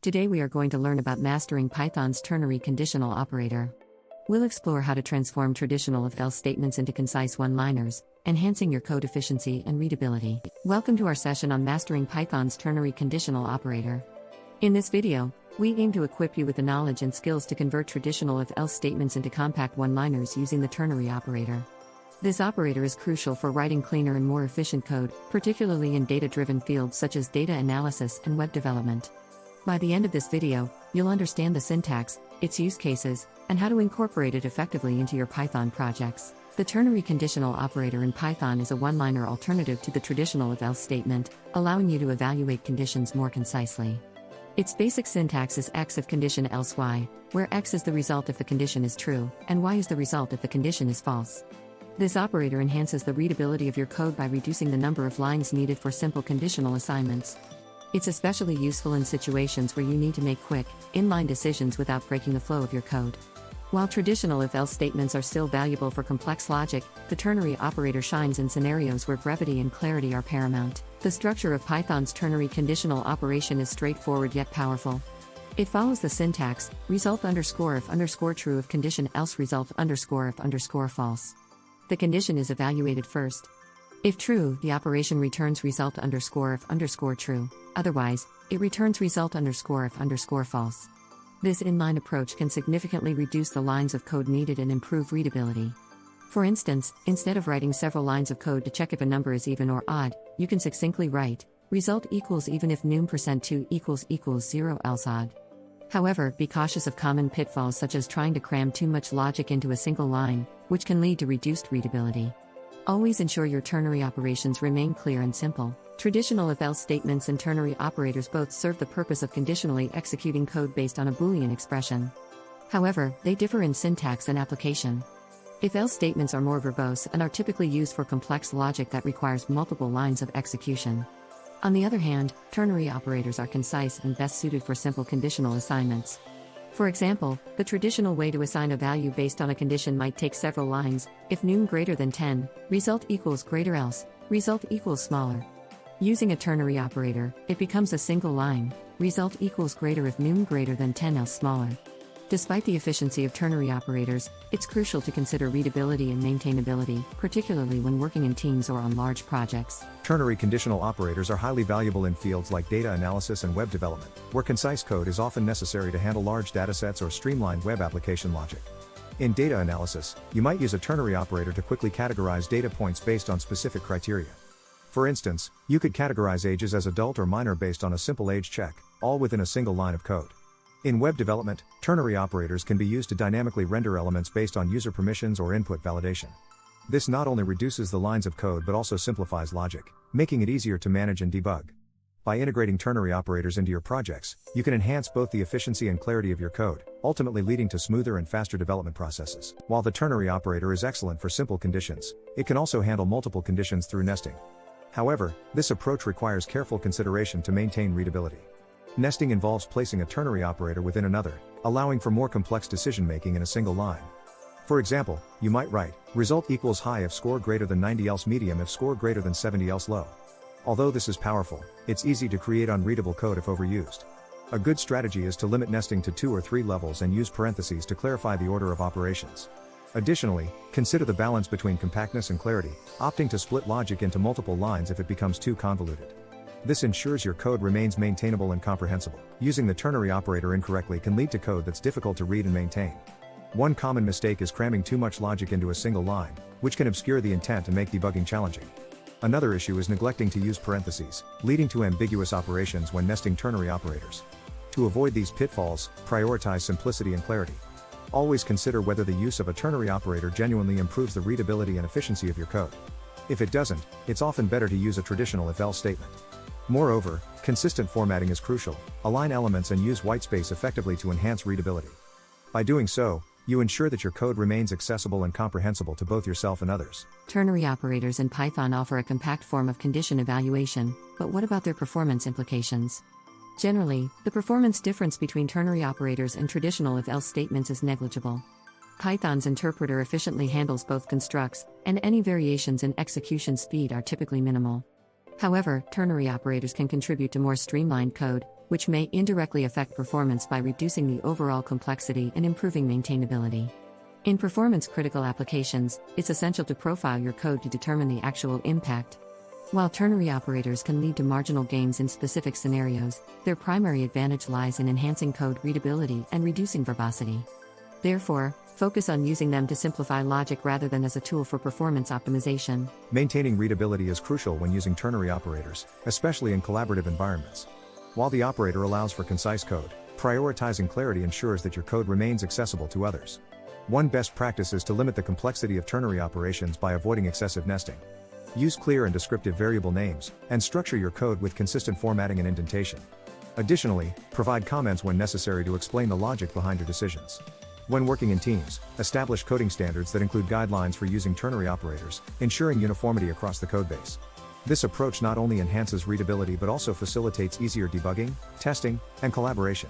Today we are going to learn about mastering Python's ternary conditional operator. We'll explore how to transform traditional if-else statements into concise one-liners, enhancing your code efficiency and readability. Welcome to our session on mastering Python's ternary conditional operator. In this video, we aim to equip you with the knowledge and skills to convert traditional if-else statements into compact one-liners using the ternary operator. This operator is crucial for writing cleaner and more efficient code, particularly in data-driven fields such as data analysis and web development. By the end of this video, you'll understand the syntax, its use cases, and how to incorporate it effectively into your Python projects. The ternary conditional operator in Python is a one-liner alternative to the traditional if-else statement, allowing you to evaluate conditions more concisely. Its basic syntax is x if condition else y, where x is the result if the condition is true, and y is the result if the condition is false. This operator enhances the readability of your code by reducing the number of lines needed for simple conditional assignments. It's especially useful in situations where you need to make quick, inline decisions without breaking the flow of your code. While traditional if-else statements are still valuable for complex logic, the ternary operator shines in scenarios where brevity and clarity are paramount. The structure of Python's ternary conditional operation is straightforward yet powerful. It follows the syntax, result underscore if underscore true if condition else result underscore if underscore false. The condition is evaluated first. If true, the operation returns result underscore if underscore true. Otherwise, it returns result underscore if underscore false. This inline approach can significantly reduce the lines of code needed and improve readability. For instance, instead of writing several lines of code to check if a number is even or odd, you can succinctly write, result equals even if num %2 equals 0 else odd. However, be cautious of common pitfalls such as trying to cram too much logic into a single line, which can lead to reduced readability. Always ensure your ternary operations remain clear and simple. Traditional if-else statements and ternary operators both serve the purpose of conditionally executing code based on a Boolean expression. However, they differ in syntax and application. If-else statements are more verbose and are typically used for complex logic that requires multiple lines of execution. On the other hand, ternary operators are concise and best suited for simple conditional assignments. For example, the traditional way to assign a value based on a condition might take several lines. If num greater than 10, result equals greater else, result equals smaller. Using a ternary operator, it becomes a single line, result equals greater if num greater than 10 else smaller. Despite the efficiency of ternary operators, it's crucial to consider readability and maintainability, particularly when working in teams or on large projects. Ternary conditional operators are highly valuable in fields like data analysis and web development, where concise code is often necessary to handle large datasets or streamline web application logic. In data analysis, you might use a ternary operator to quickly categorize data points based on specific criteria. For instance, you could categorize ages as adult or minor based on a simple age check, all within a single line of code. In web development, ternary operators can be used to dynamically render elements based on user permissions or input validation. This not only reduces the lines of code but also simplifies logic, making it easier to manage and debug. By integrating ternary operators into your projects, you can enhance both the efficiency and clarity of your code, ultimately leading to smoother and faster development processes. While the ternary operator is excellent for simple conditions, it can also handle multiple conditions through nesting. However, this approach requires careful consideration to maintain readability. Nesting involves placing a ternary operator within another, allowing for more complex decision-making in a single line. For example, you might write, result equals high if score greater than 90 else medium if score greater than 70 else low. Although this is powerful, it's easy to create unreadable code if overused. A good strategy is to limit nesting to 2 or 3 levels and use parentheses to clarify the order of operations. Additionally, consider the balance between compactness and clarity, opting to split logic into multiple lines if it becomes too convoluted. This ensures your code remains maintainable and comprehensible. Using the ternary operator incorrectly can lead to code that's difficult to read and maintain. One common mistake is cramming too much logic into a single line, which can obscure the intent and make debugging challenging. Another issue is neglecting to use parentheses, leading to ambiguous operations when nesting ternary operators. To avoid these pitfalls, prioritize simplicity and clarity. Always consider whether the use of a ternary operator genuinely improves the readability and efficiency of your code. If it doesn't, it's often better to use a traditional if-else statement. Moreover, consistent formatting is crucial. Align elements and use whitespace effectively to enhance readability. By doing so, you ensure that your code remains accessible and comprehensible to both yourself and others. Ternary operators in Python offer a compact form of condition evaluation, but what about their performance implications? Generally, the performance difference between ternary operators and traditional if-else statements is negligible. Python's interpreter efficiently handles both constructs, and any variations in execution speed are typically minimal. However, ternary operators can contribute to more streamlined code, which may indirectly affect performance by reducing the overall complexity and improving maintainability. In performance-critical applications, it's essential to profile your code to determine the actual impact. While ternary operators can lead to marginal gains in specific scenarios, their primary advantage lies in enhancing code readability and reducing verbosity. Therefore, focus on using them to simplify logic rather than as a tool for performance optimization. Maintaining readability is crucial when using ternary operators, especially in collaborative environments. While the operator allows for concise code, prioritizing clarity ensures that your code remains accessible to others. One best practice is to limit the complexity of ternary operations by avoiding excessive nesting. Use clear and descriptive variable names, and structure your code with consistent formatting and indentation. Additionally, provide comments when necessary to explain the logic behind your decisions. When working in teams, establish coding standards that include guidelines for using ternary operators, ensuring uniformity across the codebase. This approach not only enhances readability but also facilitates easier debugging, testing, and collaboration.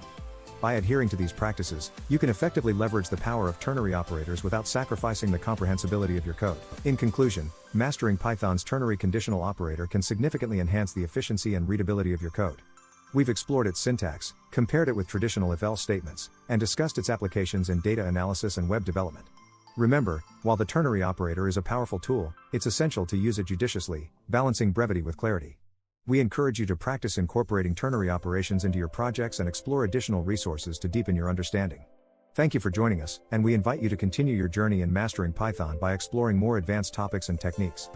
By adhering to these practices, you can effectively leverage the power of ternary operators without sacrificing the comprehensibility of your code. In conclusion, mastering Python's ternary conditional operator can significantly enhance the efficiency and readability of your code. We've explored its syntax, compared it with traditional if-else statements, and discussed its applications in data analysis and web development. Remember, while the ternary operator is a powerful tool, it's essential to use it judiciously, balancing brevity with clarity. We encourage you to practice incorporating ternary operations into your projects and explore additional resources to deepen your understanding. Thank you for joining us, and we invite you to continue your journey in mastering Python by exploring more advanced topics and techniques.